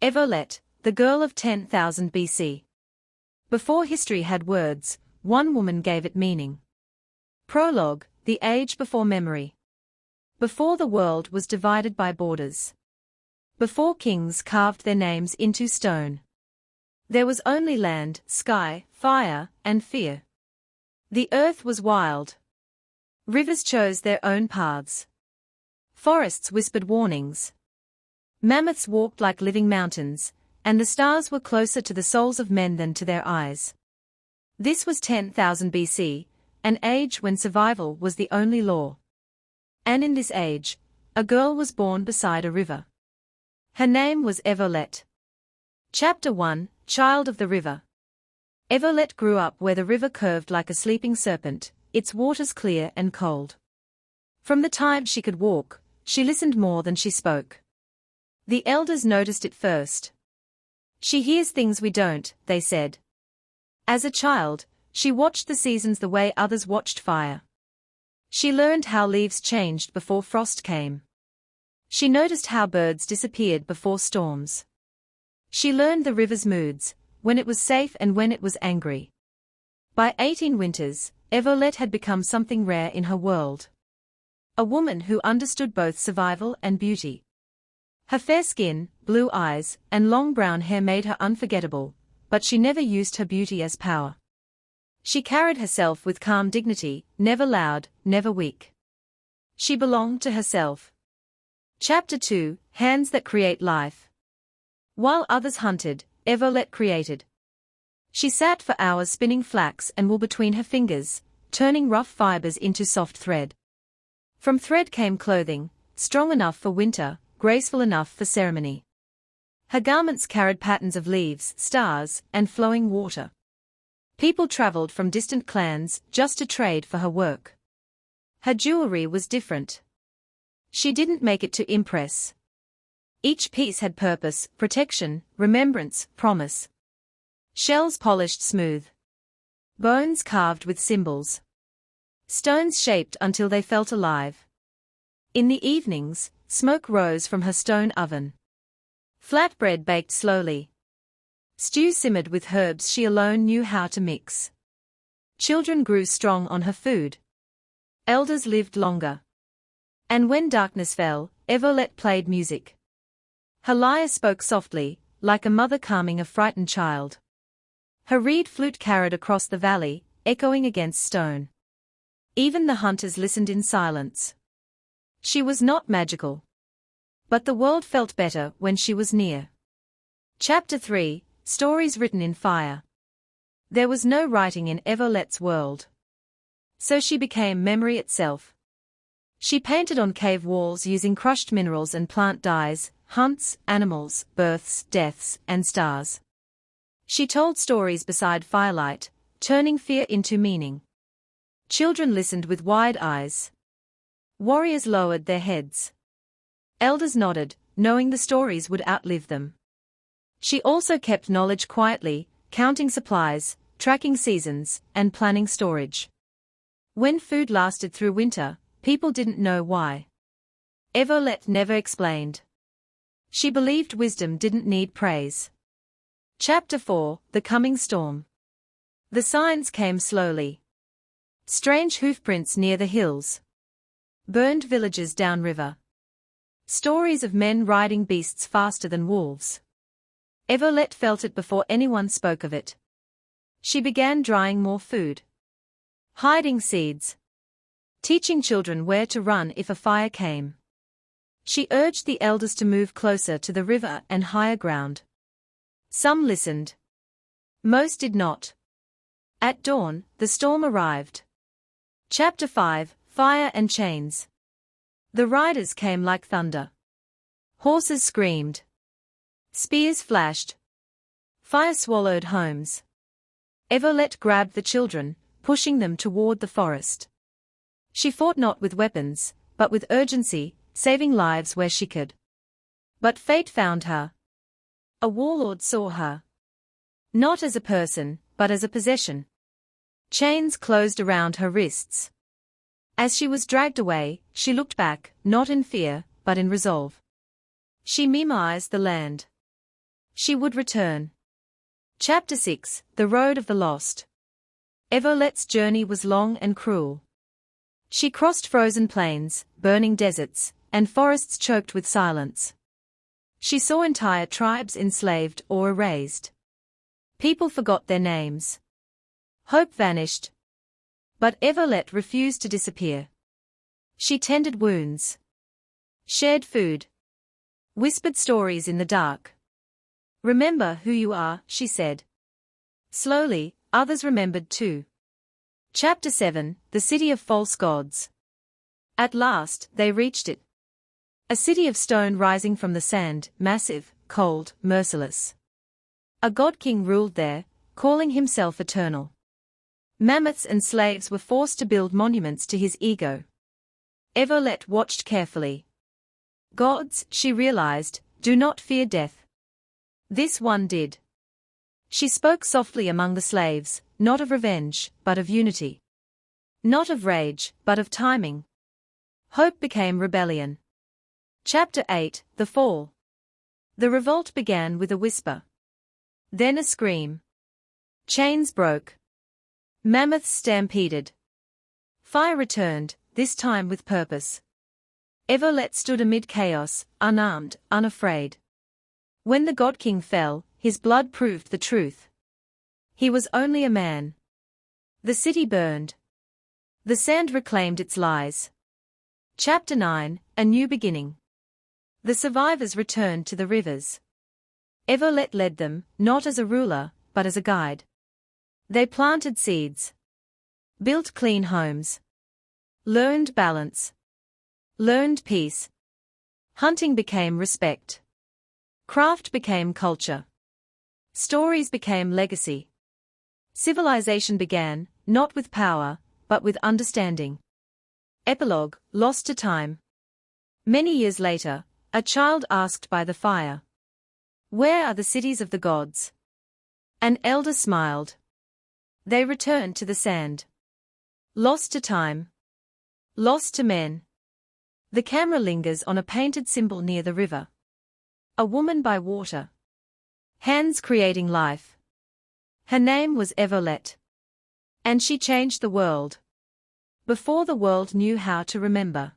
Evolet, the girl of 10,000 BC. Before history had words, one woman gave it meaning. Prologue, the age before memory. Before the world was divided by borders. Before kings carved their names into stone. There was only land, sky, fire, and fear. The earth was wild. Rivers chose their own paths. Forests whispered warnings. Mammoths walked like living mountains, and the stars were closer to the souls of men than to their eyes. This was 10,000 BC, an age when survival was the only law. And in this age, a girl was born beside a river. Her name was Evolet. Chapter 1, Child of the River. Evolet grew up where the river curved like a sleeping serpent, its waters clear and cold. From the time she could walk, she listened more than she spoke. The elders noticed it first. She hears things we don't, they said. As a child, she watched the seasons the way others watched fire. She learned how leaves changed before frost came. She noticed how birds disappeared before storms. She learned the river's moods, when it was safe and when it was angry. By 18 winters, Evolet had become something rare in her world. A woman who understood both survival and beauty. Her fair skin, blue eyes, and long brown hair made her unforgettable, but she never used her beauty as power. She carried herself with calm dignity, never loud, never weak. She belonged to herself. Chapter 2, Hands that Create Life. While others hunted, Evolet created. She sat for hours spinning flax and wool between her fingers, turning rough fibers into soft thread. From thread came clothing, strong enough for winter, graceful enough for ceremony. Her garments carried patterns of leaves, stars, and flowing water. People traveled from distant clans just to trade for her work. Her jewelry was different. She didn't make it to impress. Each piece had purpose, protection, remembrance, promise. Shells polished smooth. Bones carved with symbols. Stones shaped until they felt alive. In the evenings, smoke rose from her stone oven. Flatbread baked slowly. Stew simmered with herbs she alone knew how to mix. Children grew strong on her food. Elders lived longer. And when darkness fell, Evolet played music. Her lyre spoke softly, like a mother calming a frightened child. Her reed flute carried across the valley, echoing against stone. Even the hunters listened in silence. She was not magical. But the world felt better when she was near. Chapter 3, Stories Written in Fire. There was no writing in Evolet's world. So she became memory itself. She painted on cave walls using crushed minerals and plant dyes, hunts, animals, births, deaths, and stars. She told stories beside firelight, turning fear into meaning. Children listened with wide eyes. Warriors lowered their heads. Elders nodded, knowing the stories would outlive them. She also kept knowledge quietly, counting supplies, tracking seasons, and planning storage. When food lasted through winter, people didn't know why. Evolet never explained. She believed wisdom didn't need praise. Chapter 4, The Coming Storm. The signs came slowly. Strange hoofprints near the hills. Burned villages downriver. Stories of men riding beasts faster than wolves. Evolet felt it before anyone spoke of it. She began drying more food. Hiding seeds. Teaching children where to run if a fire came. She urged the elders to move closer to the river and higher ground. Some listened. Most did not. At dawn, the storm arrived. Chapter 5, Fire and Chains. The riders came like thunder. Horses screamed. Spears flashed. Fire swallowed homes. Evolet grabbed the children, pushing them toward the forest. She fought not with weapons, but with urgency, saving lives where she could. But fate found her. A warlord saw her. Not as a person, but as a possession. Chains closed around her wrists. As she was dragged away, she looked back, not in fear, but in resolve. She memorized the land. She would return. Chapter 6: The Road of the Lost. Evolet's journey was long and cruel. She crossed frozen plains, burning deserts, and forests choked with silence. She saw entire tribes enslaved or erased. People forgot their names. Hope vanished. But Evolet refused to disappear. She tended wounds, shared food, whispered stories in the dark. "Remember who you are," she said. Slowly, others remembered too. Chapter 7: The City of False Gods. At last, they reached it. A city of stone rising from the sand, massive, cold, merciless. A god-king ruled there, calling himself eternal. Mammoths and slaves were forced to build monuments to his ego. Evolet watched carefully. Gods, she realized, do not fear death. This one did. She spoke softly among the slaves, not of revenge, but of unity. Not of rage, but of timing. Hope became rebellion. Chapter 8: The Fall. The revolt began with a whisper. Then a scream. Chains broke. Mammoths stampeded. Fire returned, this time with purpose. Evolet stood amid chaos, unarmed, unafraid. When the god-king fell, his blood proved the truth. He was only a man. The city burned. The sand reclaimed its lies. Chapter 9: A New Beginning. The survivors returned to the rivers. Evolet led them, not as a ruler, but as a guide. They planted seeds, built clean homes, learned balance, learned peace. Hunting became respect. Craft became culture. Stories became legacy. Civilization began, not with power, but with understanding. Epilogue: Lost to time. Many years later, a child asked by the fire, "Where are the cities of the gods?" An elder smiled. They returned to the sand. Lost to time. Lost to men. The camera lingers on a painted symbol near the river. A woman by water. Hands creating life. Her name was Evolet. And she changed the world. Before the world knew how to remember.